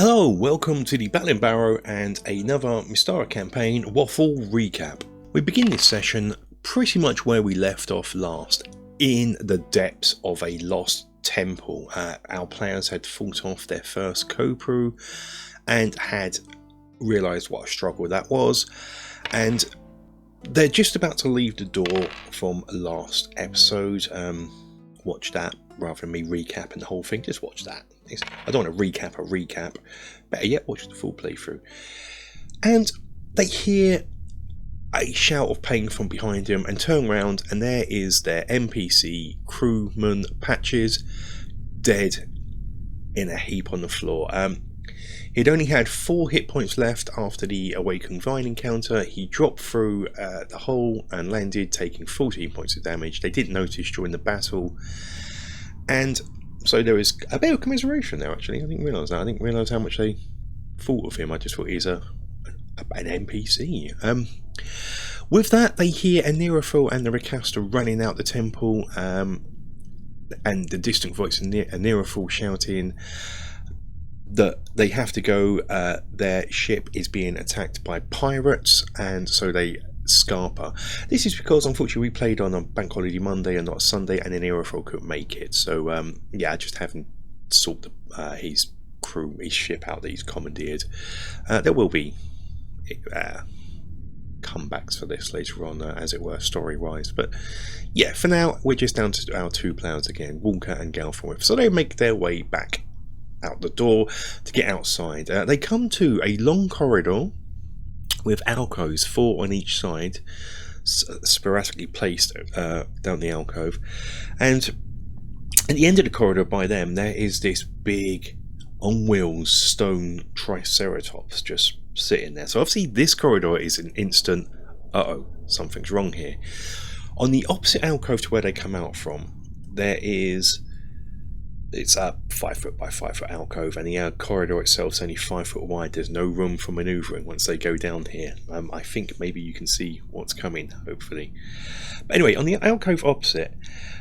Hello, welcome to the Battling Barrow and another Mystara campaign waffle recap. We begin this session pretty much where we left off last, in the depths of a lost temple. Our players had fought off their first co-brew and had realised what a struggle that was, and they're just about to leave the door from last episode. Watch that rather than me recapping the whole thing. Just watch that. I don't want to recap a recap. Better yet, watch the full playthrough. And they hear a shout of pain from behind him and turn around, and there is their NPC crewman Patches, dead in a heap on the floor. He'd only had 4 hit points left after the Awakened Vine encounter. He dropped through the hole and landed, taking 14 points of damage. They didn't notice during the battle, and so there is a bit of commiseration there. Actually, I didn't realise that. I didn't realise how much they thought of him. I just thought he's an NPC. With that, they hear Anirafil and the Rakasta running out the temple, and the distant voice of Anirafil shouting that they have to go. Their ship is being attacked by pirates, and so they scarper. This is because unfortunately we played on a bank holiday Monday and not a Sunday, and then Anirafil couldn't make it. So yeah, I just haven't sorted his crew, his ship out that he's commandeered. There will be comebacks for this later on, as it were, story-wise. But yeah, for now we're just down to our 2 players again, Walker and Galforth. So they make their way back out the door to get outside. They come to a long corridor with alcoves, 4 on each side, sporadically placed down the alcove, and at the end of the corridor by them there is this big on wheels stone triceratops just sitting there. So obviously this corridor is an instant something's wrong here. On the opposite alcove to where they come out from, it's a 5 foot by 5 foot alcove, and the corridor itself is only 5 foot wide. There's no room for manoeuvring once they go down here. I think maybe you can see what's coming, hopefully. But anyway, on the alcove opposite,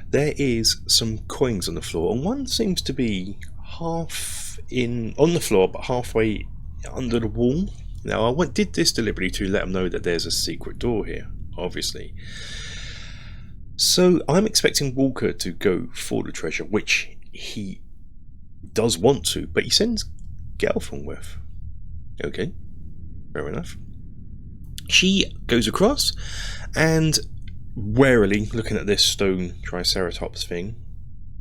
there is some coins on the floor, and one seems to be half in on the floor, but halfway under the wall. Now, I did this deliberately to let them know that there's a secret door here, obviously. So I'm expecting Walker to go for the treasure, which he does want to, but he sends Galforth with. Okay, fair enough. She goes across and warily looking at this stone triceratops thing.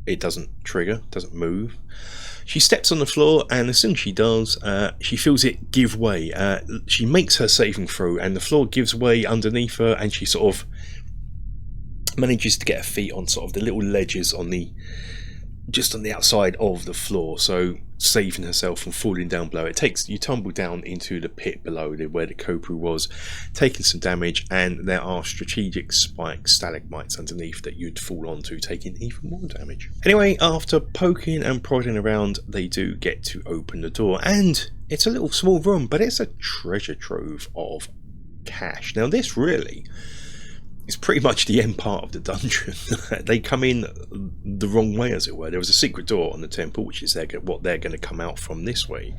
It doesn't trigger, doesn't move. She steps on the floor, and as soon as she does, she feels it give way. She makes her saving throw, and the floor gives way underneath her, and she sort of manages to get her feet on sort of the little ledges on the just on the outside of the floor, so saving herself from falling down below. You tumble down into the pit below where the co-brew was, taking some damage, and there are strategic spikes, stalagmites underneath that you'd fall onto, taking even more damage. Anyway, after poking and prodding around, they do get to open the door, and it's a little small room, but it's a treasure trove of cash. Now this really is pretty much the end part of the dungeon. They come in the wrong way, as it were. There was a secret door on the temple, which is what they're going to come out from this way.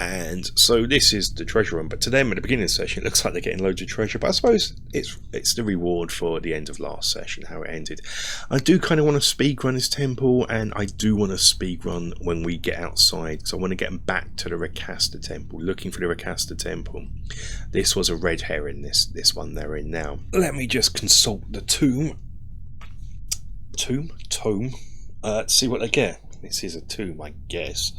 And so this is the treasure room. But to them, at the beginning of the session, it looks like they're getting loads of treasure. But I suppose it's the reward for the end of last session, how it ended. I do kind of want to speedrun this temple, and I do want to speedrun when we get outside. So I want to get them back to the Rakasta temple, looking for the Rakasta temple. This was a red herring, this one they're in now. Let me just consult the tome. See what they get. This is a tomb, I guess.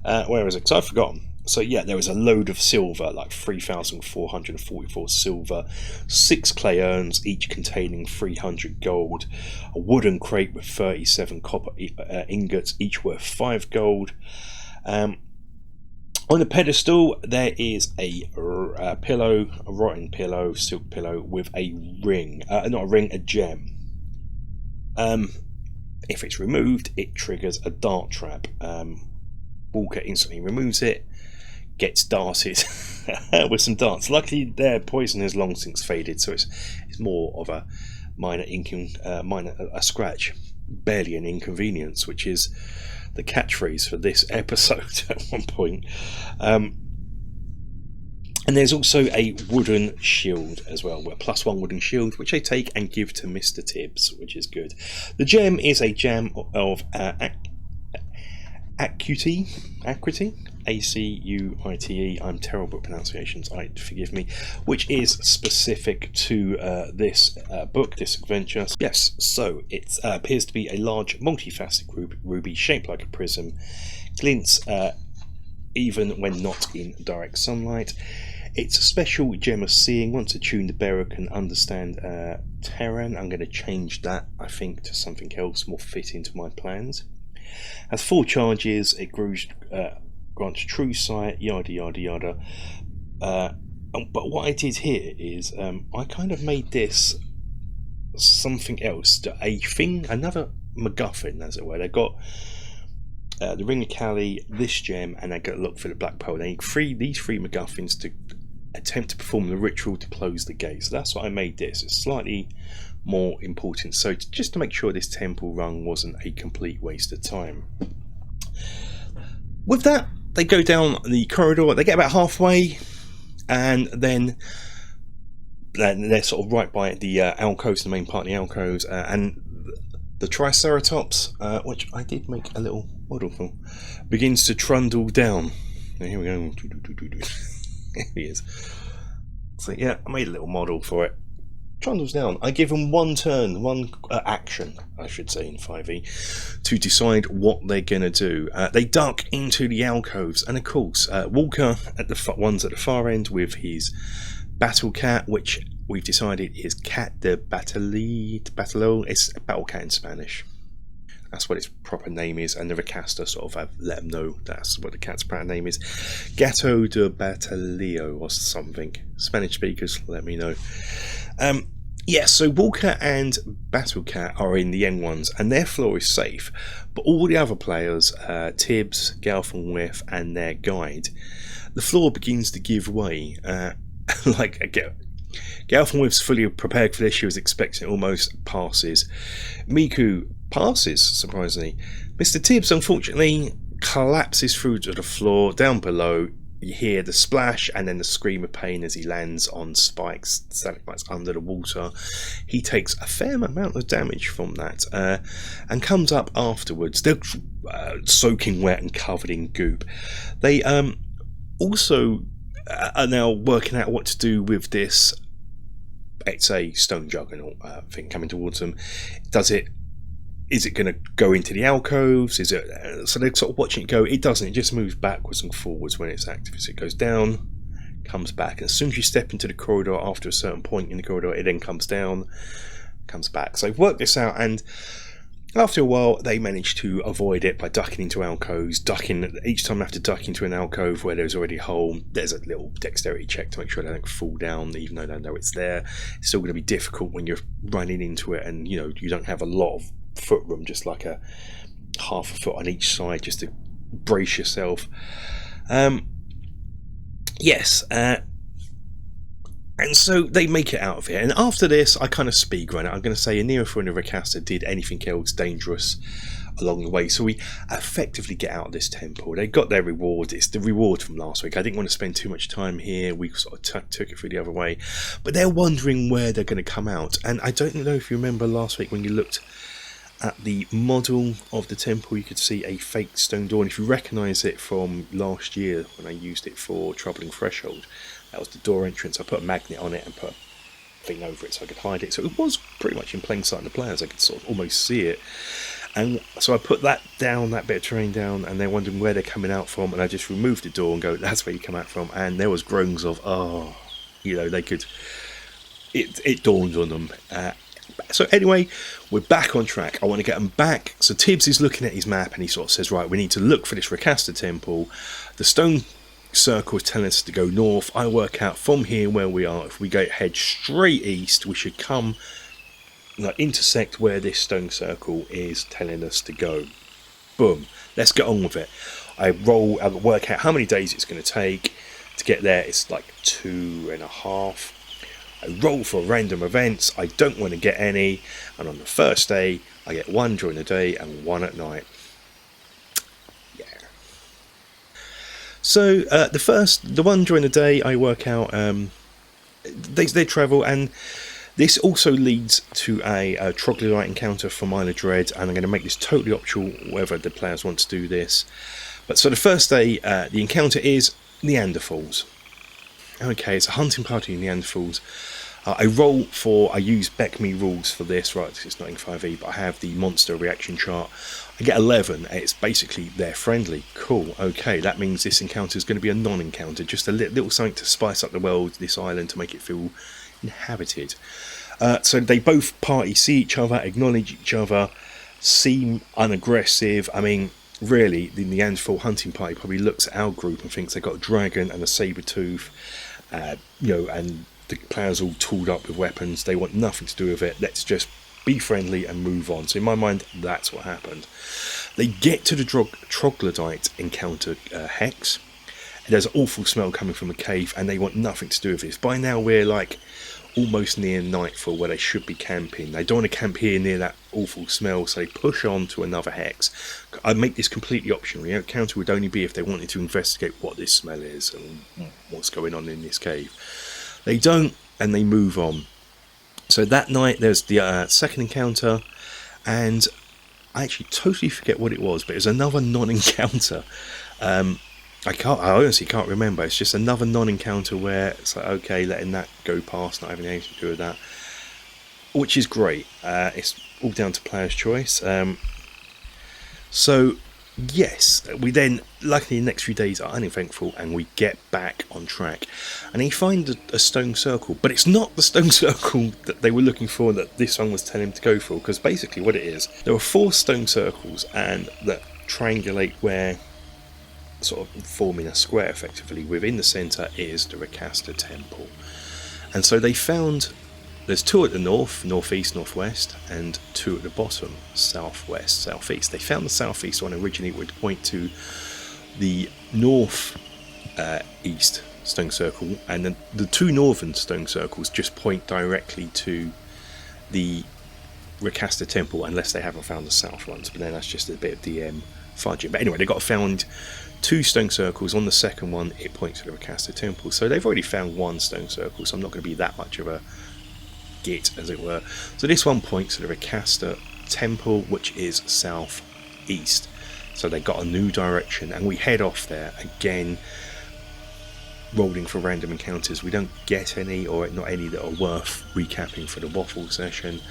Where is it? Because I've forgotten. So yeah, there was a load of silver, like 3,444 silver, 6 clay urns, each containing 300 gold, a wooden crate with 37 copper ingots, each worth 5 gold. On the pedestal, there is a pillow, a rotten pillow, silk pillow with a ring, not a ring, a gem. If it's removed, it triggers a dart trap. Walker instantly removes it, gets darted with some darts. Luckily, their poison has long since faded, so it's more of a minor scratch, barely an inconvenience, which is the catchphrase for this episode at one point. And there's also a wooden shield as well, a +1 wooden shield, which I take and give to Mr. Tibbs, which is good. The gem is a gem of Acuity, Acuite. I'm terrible at pronunciations, forgive me, which is specific to this book, this adventure. Yes, so it appears to be a large multifaceted ruby shaped like a prism, glints even when not in direct sunlight. It's a special gem of seeing. Once attuned, the bearer can understand terrain. I'm going to change that, I think, to something else more fit into my plans. Has 4 charges. It grants true sight, yada yada yada. But what I did here is I kind of made this something else, another MacGuffin, as it were. They got the Ring of Cali, this gem, and they got to look for the Black Pearl. They need these three MacGuffins to attempt to perform the ritual to close the gate. So that's what I made this. It's slightly more important, so just to make sure this temple run wasn't a complete waste of time. With that, they go down the corridor. They get about halfway, and then they're sort of right by the alcoves, the main part of the alcoves, and the Triceratops, which I did make a little model for, begins to trundle down. Now, here we go. Here he is. So yeah, I made a little model for it. Trundles down. I give them one turn, one action, I should say, in 5e, to decide what they're going to do. They duck into the alcoves, and of course, Walker at the one's at the far end with his battle cat, which we've decided is Cat de Batalo. It's battle cat in Spanish. That's what its proper name is, and the Rakasta sort of have let them know that's what the cat's proper name is. Gato de Batalio or something. Spanish speakers, let me know. So Walker and Battle Cat are in the N1s, and their floor is safe, but all the other players, Tibbs, Galfenwith, and their guide, the floor begins to give way. Galfenwith's fully prepared for this. She was expecting it, almost passes. Miku passes, surprisingly. Mr. Tibbs, unfortunately, collapses through to the floor. Down below, you hear the splash and then the scream of pain as he lands on spikes, stalagmites under the water. He takes a fair amount of damage from that, and comes up afterwards. They're soaking wet and covered in goop. They also are now working out what to do with this. It's a stone juggernaut thing coming towards them. Is it going to go into the alcoves? So they're sort of watching it go. It doesn't. It just moves backwards and forwards when it's active. So it goes down, comes back, and as soon as you step into the corridor after a certain point in the corridor, it then comes down, comes back. So they've worked this out, and after a while, they manage to avoid it by ducking into alcoves. Each time they have to duck into an alcove where there's already a hole, there's a little dexterity check to make sure they don't fall down, even though they know it's there. It's still going to be difficult when you're running into it, and you don't have a lot of foot room, just like a half a foot on each side, just to brace yourself. And so they make it out of it. And after this, I kind of speed run it. I'm going to say neither for Rakasta did anything else dangerous along the way. So we effectively get out of this temple. They got their reward. It's the reward from last week. I didn't want to spend too much time here. We sort of took it through the other way. But they're wondering where they're going to come out. And I don't know if you remember last week when you looked at the model of the temple, you could see a fake stone door. And if you recognise it from last year when I used it for Troubling Threshold, that was the door entrance. I put a magnet on it and put a thing over it so I could hide it. So it was pretty much in plain sight of the players. I could sort of almost see it. And so I put that bit of terrain down, and they're wondering where they're coming out from. And I just removed the door and go, that's where you come out from. And there was groans of, they could. It dawned on them. So anyway, we're back on track. I want to get them back. So Tibbs is looking at his map and he sort of says, right, we need to look for this Rakasta temple. The stone circle is telling us to go north. I work out from here where we are. If we head straight east, we should come, intersect where this stone circle is telling us to go. Boom. Let's get on with it. I work out how many days it's going to take to get there. It's like 2.5. I roll for random events. I don't want to get any. And on the first day, I get 1 during the day and 1 at night. So the one during the day, I work out they travel, and this also leads to a troglodyte encounter from Isle of Dread, and I'm going to make this totally optional whether the players want to do this. But so the first day, the encounter is Neanderthals. Okay, it's a hunting party of Neanderthals. I use Beckme rules for this, right? It's not in 5e, but I have the monster reaction chart. I get 11, and it's basically they're friendly. Cool, okay, that means this encounter is going to be a non-encounter, just a little something to spice up the world, this island, to make it feel inhabited. So they both parties see each other, acknowledge each other, seem unaggressive. I mean, really, the Neanderthal hunting party probably looks at our group and thinks they've got a dragon and a saber-tooth, and the players all tooled up with weapons. They want nothing to do with it. Let's just be friendly and move on. So in my mind, that's what happened. They get to the troglodyte encounter hex. And there's an awful smell coming from the cave, and they want nothing to do with this. By now, we're like almost near nightfall, where they should be camping. They don't want to camp here near that awful smell, so they push on to another hex. I make this completely optional. The encounter would only be if they wanted to investigate what this smell is and what's going on in this cave. They don't, and they move on. So that night there's the second encounter, and I actually totally forget what it was, but it was another non-encounter. I honestly can't remember. It's just another non-encounter where it's like, okay, letting that go past, not having anything to do with that, which is great. It's all down to player's choice. So yes, we then, luckily the next few days are uneventful, and we get back on track, and they find a stone circle, but it's not the stone circle that they were looking for, that this one was telling them to go for, because basically what it is, there are 4 stone circles, and that triangulate where, sort of forming a square effectively. Within the centre is the Rakasta temple, and so they found there's 2 at the north, northeast, northwest, and 2 at the bottom, southwest, southeast. They found the southeast one originally would point to the north east stone circle, and then the 2 northern stone circles just point directly to the Rakasta temple, unless they haven't found the south ones, but then that's just a bit of DM fudging. But anyway, they got found 2 stone circles. On the second one it points to the Rakasta temple, so they've already found 1 stone circle, so I'm not going to be that much of a git, as it were. So this one points to the Rakasta temple, which is southeast, so they got a new direction, and we head off there again, rolling for random encounters. We don't get any, or not any, that are worth recapping for the waffle session,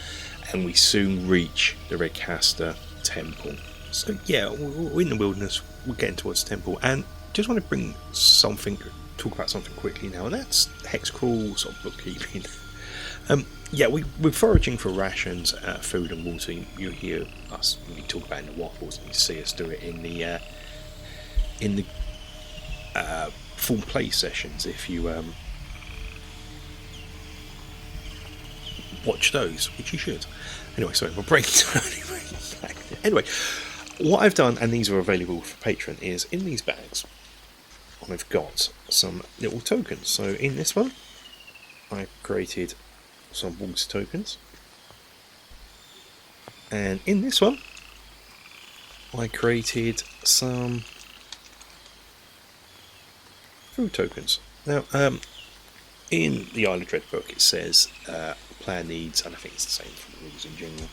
and we soon reach the Rakasta temple. So yeah, we're in the wilderness, we're getting towards the temple, and just want to talk about something quickly now, and that's hex crawl sort of bookkeeping. Yeah, we're foraging for rations, food and water. You hear us when we talk about in the waffles, and you see us do it in the full play sessions. If you watch those, which you should. Anyway, sorry, my brain's anyway, what I've done, and these are available for Patreon, is in these bags I've got some little tokens. So in this one I've created some water tokens, and in this one I created some food tokens. Now in the Isle of Dread book it says player needs, and I think it's the same for the rules in general,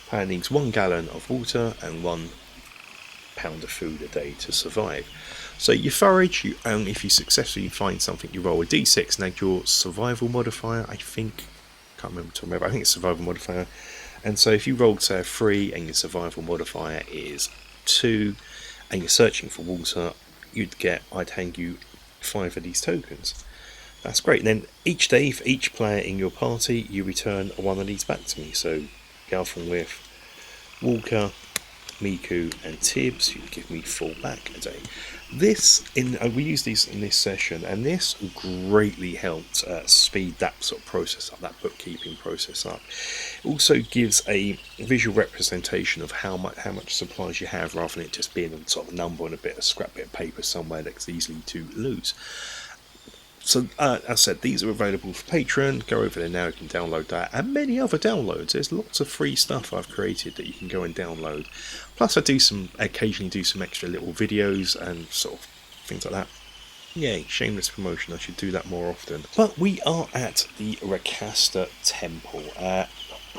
player needs 1 gallon of water and 1 pound of food a day to survive. So you forage, if you successfully find something, you roll a d6 and add your survival modifier. I think it's survival modifier. And so if you rolled, say, a 3 and your survival modifier is 2, and you're searching for water, I'd hand you 5 of these tokens. That's great. And then each day, for each player in your party, you return 1 of these back to me. So Galfon with Walker, Miku and Tibbs, you give me 4 back a day. We use these in this session, and this greatly helped speed that sort of process up, that bookkeeping process up. It also gives a visual representation of how much supplies you have, rather than it just being a sort of number on a scrap bit of paper somewhere that's easily to lose. So, as I said, these are available for Patreon. Go over there now, you can download that, and many other downloads. There's lots of free stuff I've created that you can go and download. Plus, I occasionally do some extra little videos and sort of things like that. Yay, shameless promotion, I should do that more often. But we are at the Rakasta Temple.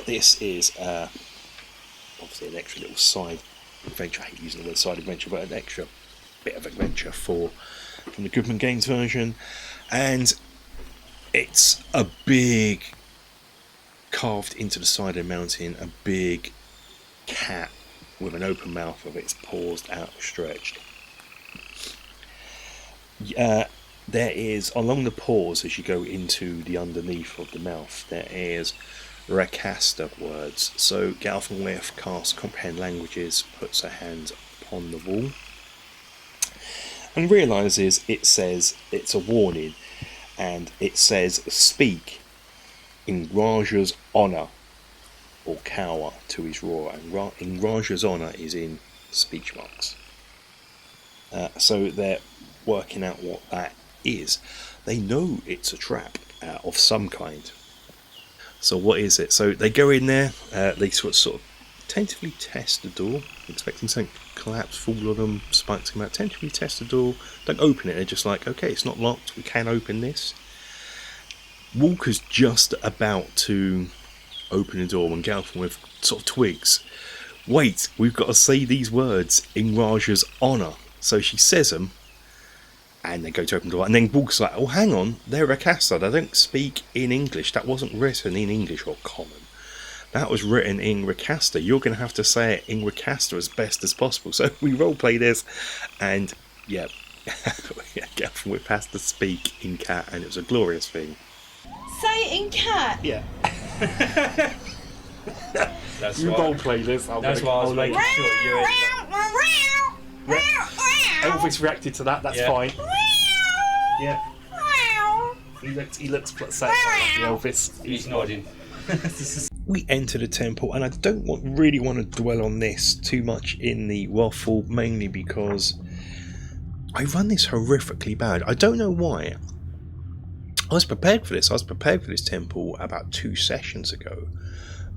This is obviously an extra little side adventure. I hate using the word side adventure, but an extra bit of adventure from the Goodman Games version. And it's a big, carved into the side of the mountain, a big cat with an open mouth of its paws outstretched. There is, along the paws as you go into the underneath of the mouth, there is Rakasta words. So Galfenwith casts Comprehend Languages, puts her hand upon the wall, and realises it says it's a warning, and it says speak in Raja's honour or cower to his roar, and in Raja's honour is in speech marks. So they're working out what that is. They know it's a trap of some kind. So what is it? So they go in there, they sort of tentatively test the door, expecting something to collapse, fall on them, spikes come out, tentatively test the door, don't open it, they're just like, okay, it's not locked, we can open this. Walker's just about to open the door when Galfenwith sort of twigs, wait, we've got to say these words in Raja's honour. So she says them, and they go to open the door, and then Walker's like, oh hang on, they're Rakasta, they don't speak in English, that wasn't written in English or common, that was written in Rakasta, you're going to have to say it in Rakasta as best as possible. So we roleplay this, and yeah, Galfenwith has to speak in cat, and it was a glorious thing. Say it in cat? Yeah. That's you roleplay this, that's why I was making sure you're Elvis reacted to that, that's fine. Yeah. He looks satisfied like the Elvis. He's nodding. We enter the temple, and I don't really want to dwell on this too much in the waffle, mainly because I run this horrifically bad. I don't know why. I was prepared for this. I was prepared for this temple about 2 sessions ago,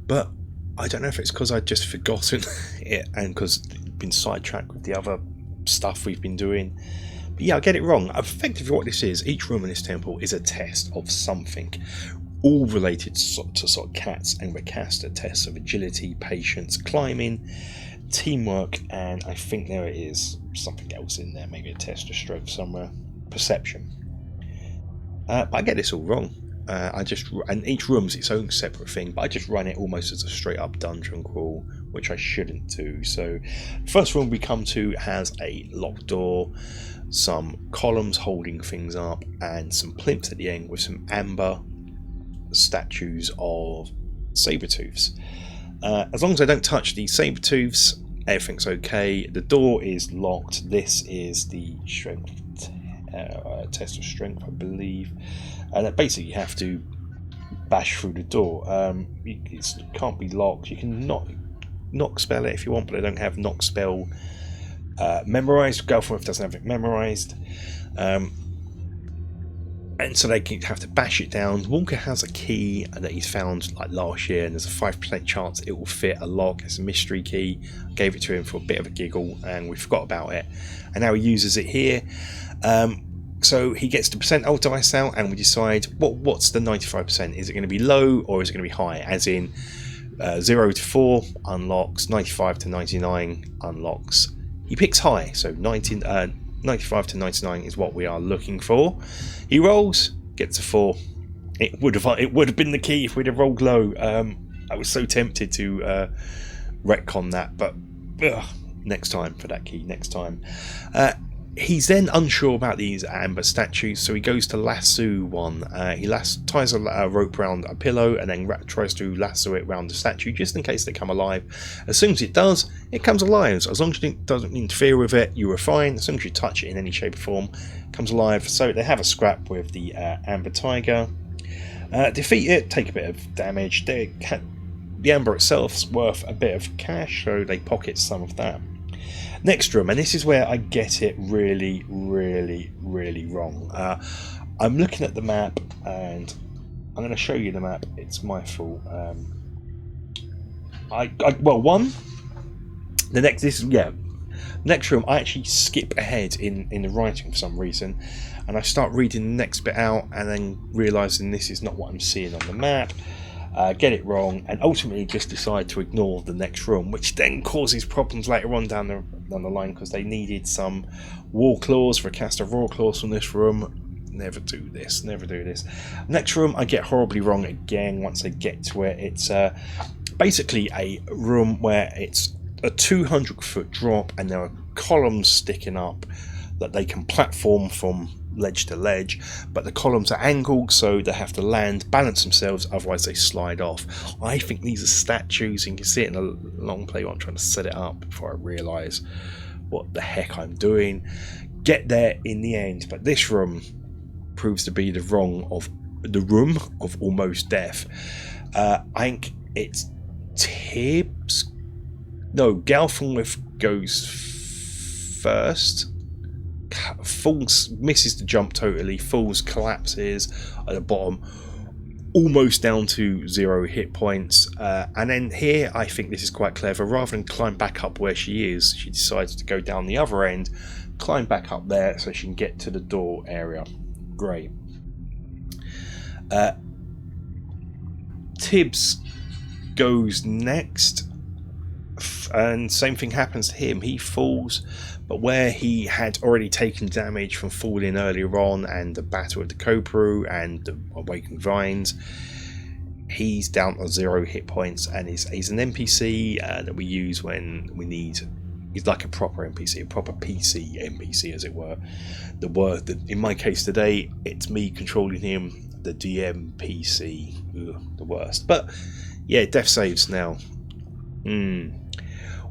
but I don't know if it's because I'd just forgotten it and because I've been sidetracked with the other stuff we've been doing. But yeah, I get it wrong. Effectively what this is, each room in this temple is a test of something, all related to sort of cats and Rakasta, tests of agility, patience, climbing, teamwork, and I think there is something else in there, maybe a test of strength somewhere, perception. But I get this all wrong. And each room's its own separate thing, but I just run it almost as a straight up dungeon crawl, which I shouldn't do. So the first room we come to has a locked door, some columns holding things up, and some plinths at the end with some amber statues of saber-tooths. As long as I don't touch the saber-tooths, everything's okay. The door is locked. This is the strength test of strength, I believe, and basically you have to bash through the door. It can't be locked. You can knock spell it if you want, but I don't have knock spell memorized. Galfenwith doesn't have it memorized, and so they have to bash it down. Walker has a key that he's found like last year, and there's a 5% chance it will fit a lock. It's a mystery key. I gave it to him for a bit of a giggle, and we forgot about it, and now he uses it here. So he gets the percent old dice out, and we decide what's the 95%. Is it going to be low or is it going to be high? As in 0 to 4 unlocks, 95 to 99 unlocks. He picks high, so 95 to 99 is what we are looking for. He rolls, gets a 4. It would have been the key if we'd have rolled low. I was so tempted to retcon that, but next time for that key. Next time. He's then unsure about these amber statues, so he goes to lasso one. He ties a rope around a pillow and then tries to lasso it around the statue just in case they come alive. As soon as it does, it comes alive. So as long as it doesn't interfere with it, you are fine. As soon as you touch it in any shape or form, it comes alive. So they have a scrap with the amber tiger. Defeat it, take a bit of damage. The amber itself's worth a bit of cash, so they pocket some of that. Next room, and this is where I get it really, really, really wrong. I'm looking at the map, and I'm going to show you the map. It's my fault. Next room, I actually skip ahead in the writing for some reason, and I start reading the next bit out and then realising this is not what I'm seeing on the map, get it wrong, and ultimately just decide to ignore the next room, which then causes problems later on down the line, because they needed some war claws, Rakasta raw claws from this room. Never do this. Next room I get horribly wrong again once I get to it. It's basically a room where it's a 200-foot drop and there are columns sticking up that they can platform from ledge to ledge, but the columns are angled, so they have to land, balance themselves, otherwise they slide off. I think these are statues, and you can see it in a long play while I'm trying to set it up before I realise what the heck I'm doing. Get there in the end, but this room proves to be the room of almost death. I think it's Tibbs. No, Galfenwith goes first. Falls, misses the jump totally. Falls, collapses at the bottom, almost down to 0 hit points. And then here, I think this is quite clever. Rather than climb back up where she is, she decides to go down the other end, climb back up there so she can get to the door area. Great. Tibbs goes next, and same thing happens to him. He falls, but where he had already taken damage from falling earlier on and the battle with the Copru and the Awakened Vines, he's down to 0 hit points, and he's an NPC that we use when we need. He's like a proper NPC, a proper PC NPC, as it were. In my case today, it's me controlling him, the DM PC. Ugh, the worst. But yeah, death saves now.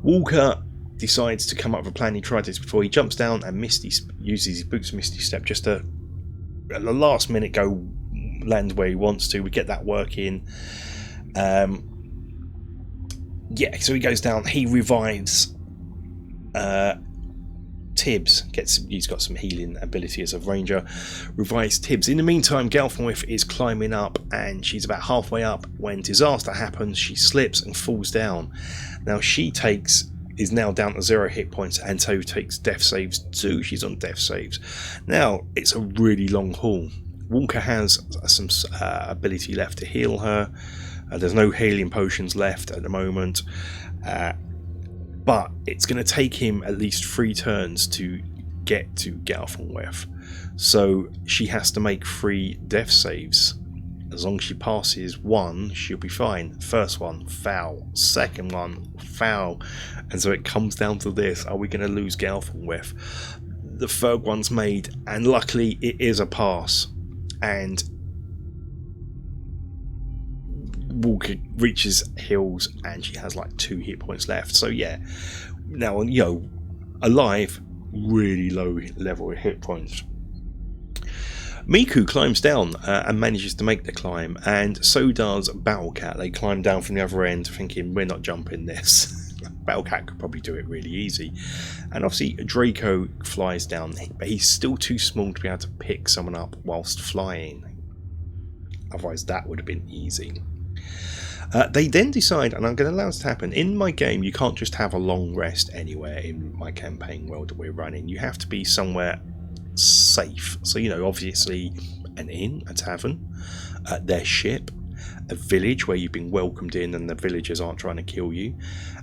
Walker decides to come up with a plan. He tried this before. He jumps down and uses his boots Misty Step just to, at the last minute, go land where he wants to. We get that working. Yeah, so he goes down. He revives Tibbs. He's got some healing ability as a ranger. Revives Tibbs. In the meantime, Galfenwith is climbing up, and she's about halfway up when disaster happens. She slips and falls down. Now she is now down to 0 hit points, and so takes death saves too. She's on death saves. Now it's a really long haul. Walker has some ability left to heal her. There's no healing potions left at the moment. But it's going to take him at least 3 turns to get to Galfenwith. So she has to make 3 death saves. As long as she passes 1, she'll be fine. First one, foul. Second one, foul. And so it comes down to this. Are we going to lose Galfenwith? The third one's made, and luckily it is a pass. And Walker reaches hills and she has like 2 hit points left. So yeah, now alive, really low level of hit points. Miku climbs down and manages to make the climb, and so does Battlecat. They climb down from the other end thinking, we're not jumping this. Battlecat could probably do it really easy. And obviously Draco flies down, but he's still too small to be able to pick someone up whilst flying. Otherwise that would have been easy. They then decide, and I'm going to allow this to happen, in my game you can't just have a long rest anywhere in my campaign world that we're running. You have to be somewhere safe. So, obviously an inn, a tavern, their ship, a village where you've been welcomed in and the villagers aren't trying to kill you.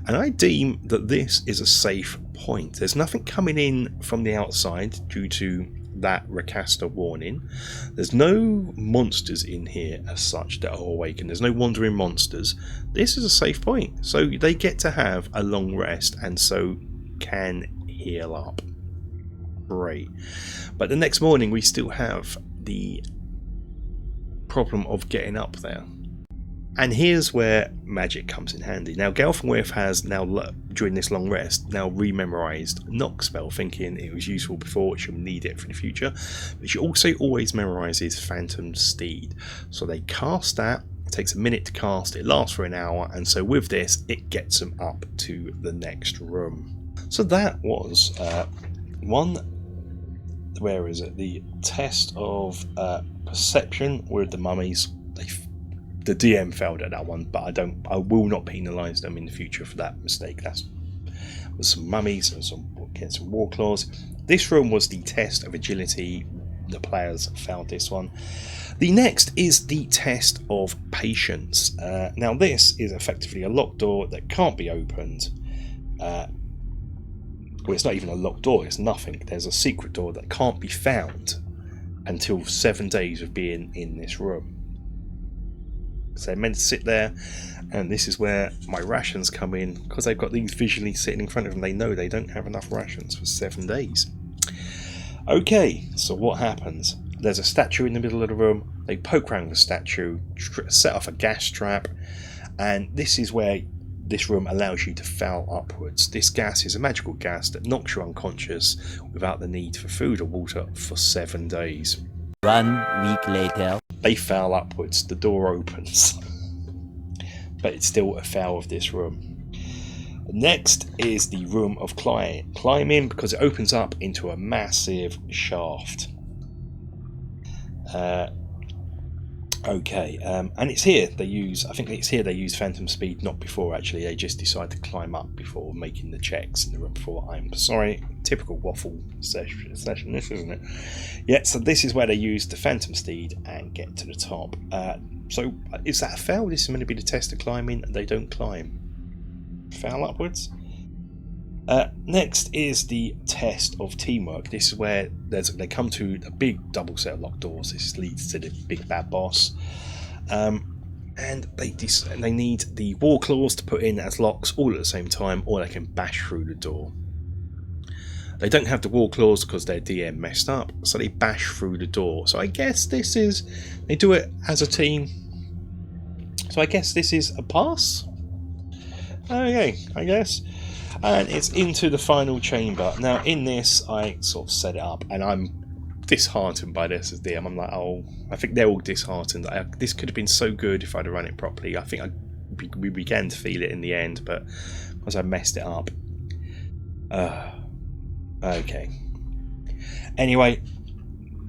And I deem that this is a safe point. There's nothing coming in from the outside due to that Rakasta warning. There's no monsters in here as such that are awakened. There's no wandering monsters. This is a safe point. So they get to have a long rest and so can heal up. Great. But the next morning we still have the problem of getting up there. And here's where magic comes in handy. Now Galfenwith has now, during this long rest, now rememorised Knock spell, thinking it was useful before, she'll need it for the future. But she also always memorises Phantom Steed. So they cast that, it takes a minute to cast, it lasts for an hour, and so with this it gets them up to the next room. So that was the test of perception with the mummies. The DM failed at that one, but I will not penalise them in the future for that mistake. That's with some mummies and some war claws. This room was the test of agility. The players failed this one. The next is the test of patience. Now this is effectively a locked door that can't be opened. Well, it's not even a locked door, it's nothing. There's a secret door that can't be found until 7 days of being in this room. So they're meant to sit there, and this is where my rations come in, because they've got these visually sitting in front of them. They know they don't have enough rations for 7 days. Okay, so what happens? There's a statue in the middle of the room. They poke around the statue, set off a gas trap, and this is where this room allows you to foul upwards. This gas is a magical gas that knocks you unconscious without the need for food or water for 7 days. 1 week later. They foul upwards, the door opens. But it's still a foul of this room. Next is the room of climbing, because it opens up into a massive shaft. And it's here they use, I think it's here they use phantom speed, not before actually. They just decide to climb up before making the checks in the room before. I'm sorry, typical waffle session this, isn't it? Yeah, so this is where they use the phantom steed and get to the top. So is that a fail? This is meant to be the test of climbing. They don't climb. Foul upwards. Next is the test of teamwork. This is where they come to a big double set of locked doors. This leads to the big bad boss, and they need the war claws to put in as locks all at the same time, or they can bash through the door. They don't have the war claws because their DM messed up, so they bash through the door. So I guess they do it as a team. So I guess this is a pass. Okay, I guess. And it's into the final chamber. Now in this, I sort of set it up, and I'm disheartened by this as DM. I'm like, oh, I think they're all disheartened. This could have been so good if I'd have run it properly. I think we began to feel it in the end, but because I messed it up. Okay. Anyway,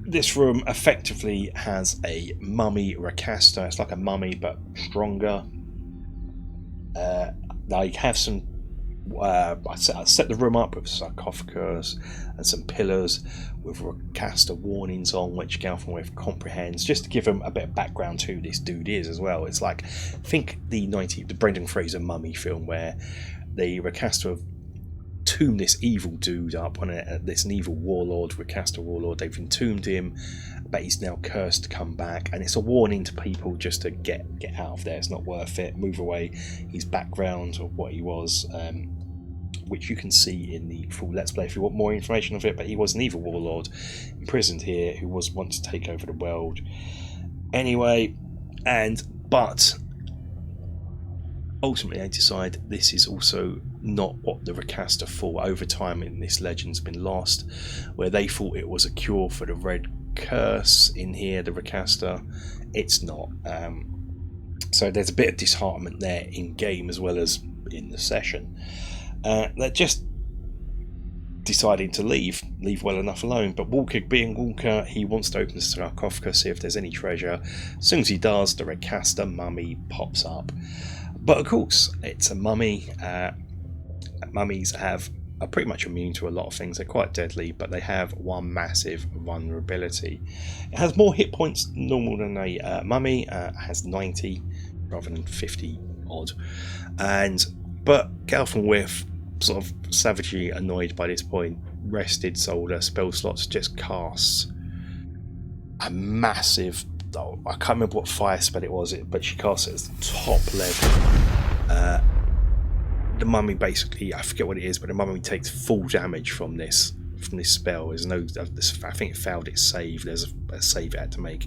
this room effectively has a mummy Rakasta. It's like a mummy but stronger. I have some. I set the room up with sarcophagus and some pillars with Rakasta warnings on, which Galfenwith comprehends, just to give him a bit of background to who this dude is as well. It's like, think the Brendan Fraser Mummy film, where the Rakasta have entombed this evil dude up on this evil warlord, Rakasta warlord. They've entombed him, but he's now cursed to come back, and it's a warning to people just to get out of there. It's not worth it. Move away. His background of what he was, which you can see in the full Let's Play if you want more information of it. But he was an evil warlord imprisoned here who was wanting to take over the world. Anyway, but ultimately I decide this is also not what the Rakasta thought. Over time in this legend's been lost, where they thought it was a cure for the red curse in here, the Rakasta. It's not. So there's a bit of disheartenment there in game as well as in the session. They're just deciding to leave well enough alone. But Walker, being Walker, he wants to open the sarcophagus, see if there's any treasure. As soon as he does, the Rakasta mummy pops up. But of course, it's a mummy. Mummies are pretty much immune to a lot of things. They're quite deadly, but they have one massive vulnerability. It has more hit points normal than a mummy. It has 90 rather than 50 odd. But Galfenwith, sort of savagely annoyed by this point, rested Solder spell slots, just casts a massive, I can't remember what fire spell it was, but she casts it as top level. The mummy basically, I forget what it is, but the mummy takes full damage from this spell. There's no, I think it failed its save. There's a save it had to make,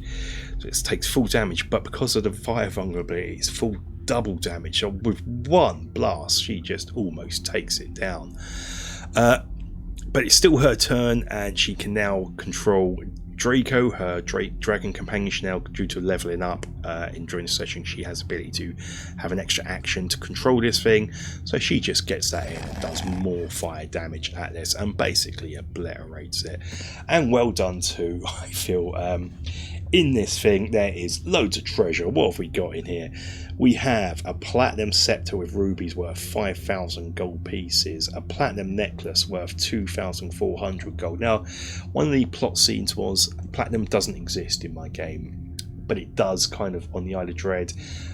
so it takes full damage. But because of the fire vulnerability, it's full double damage. So with one blast, she just almost takes it down. But it's still her turn, and she can now control Draco, her dragon companion. She now, due to leveling up during the session, she has the ability to have an extra action to control this thing. So she just gets that in and does more fire damage at this and basically obliterates it. And well done too, I feel. in this thing there is loads of treasure. What have we got in here? We have a platinum scepter with rubies worth 5,000 gold pieces, a platinum necklace worth 2,400 gold. Now, one of the plot scenes was platinum doesn't exist in my game, but it does kind of on the Isle of Dread.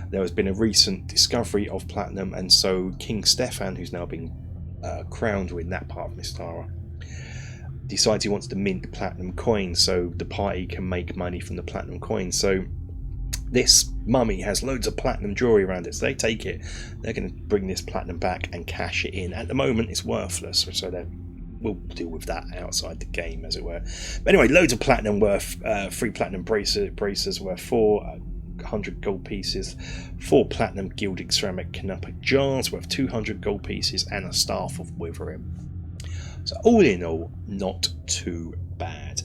There has been a recent discovery of platinum, and so King Stefan, who's now been crowned in that part of Mystara, decides he wants to mint platinum coins so the party can make money from the platinum coins. So this mummy has loads of platinum jewelry around it, so they take it, they're going to bring this platinum back and cash it in. At the moment it's worthless, so we'll deal with that outside the game, as it were. But anyway, loads of platinum worth 3 platinum braces worth 400 gold pieces, 4 platinum gilded ceramic canapa jars worth 200 gold pieces, and a staff of withering. So all in all, not too bad.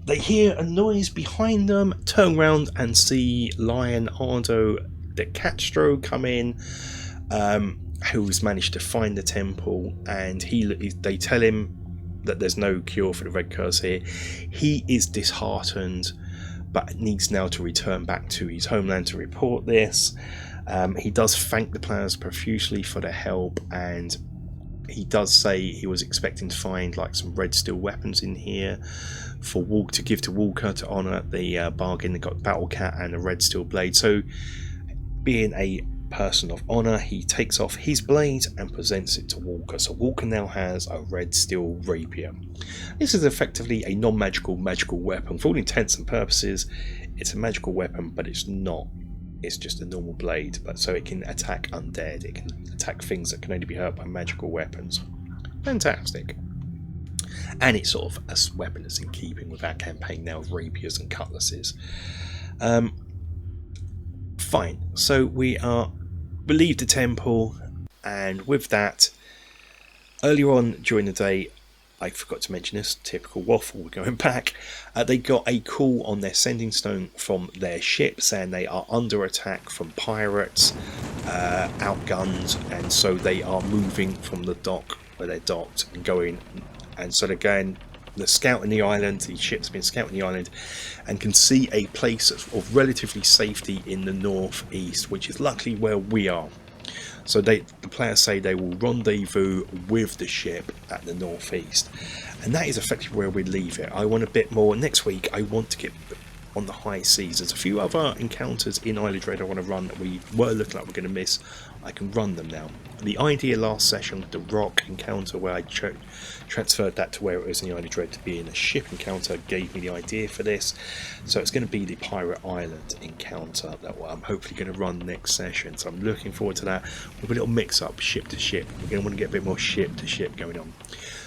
They hear a noise behind them, turn around and see Leonardo de Castro come in, who's managed to find the temple, and they tell him that there's no cure for the red curse here. He is disheartened, but needs now to return back to his homeland to report this. He does thank the players profusely for their help, and he does say he was expecting to find like some red steel weapons in here for to give to Walker to honour the bargain. They got battle cat and a red steel blade. So, being a person of honour, he takes off his blade and presents it to Walker. So Walker now has a red steel rapier. This is effectively a non-magical magical weapon. For all intents and purposes, it's a magical weapon, but it's not. It's just a normal blade, but so it can attack undead. It can attack things that can only be hurt by magical weapons. Fantastic. And it's sort of a weapon that's in keeping with our campaign now of rapiers and cutlasses. Fine. So we leave the temple, and with that, earlier on during the day, I forgot to mention this, typical waffle, we're going back, they got a call on their sending stone from their ship saying they are under attack from pirates, outgunned, and so they are moving from the dock where they're docked and going, and so they're going, they're scouting the island, the ship's been scouting the island, and can see a place of relatively safety in the northeast, which is luckily where we are. So the players say they will rendezvous with the ship at the northeast, and that is effectively where we leave it. I want a bit more next week. I want to get on the high seas. There's a few other encounters in Isle of Dread I want to run that we were looking like we're going to miss. I can run them now. The idea last session with the rock encounter, where I transferred that to where it was in the Isle of Dread to be in a ship encounter, gave me the idea for this. So it's going to be the Pirate Island encounter that I'm hopefully going to run next session. So I'm looking forward to that with a little mix up ship to ship. We're going to want to get a bit more ship to ship going on.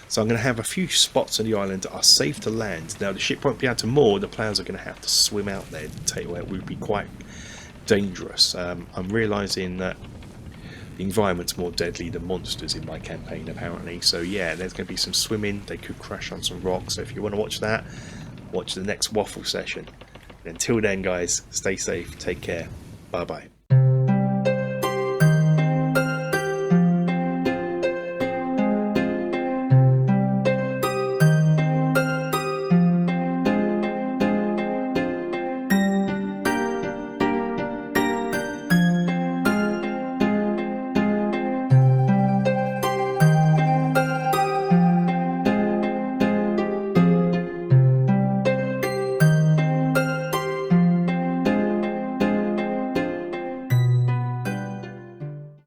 So I'm going to have a few spots on the island that are safe to land. Now the ship won't be able to moor, the players are going to have to swim out there to take where it would be quite dangerous. I'm realising that the environment's more deadly than monsters in my campaign apparently. So yeah, there's going to be some swimming, they could crash on some rocks. So if you want to watch that, watch the next waffle session. And until then guys, stay safe, take care, bye bye.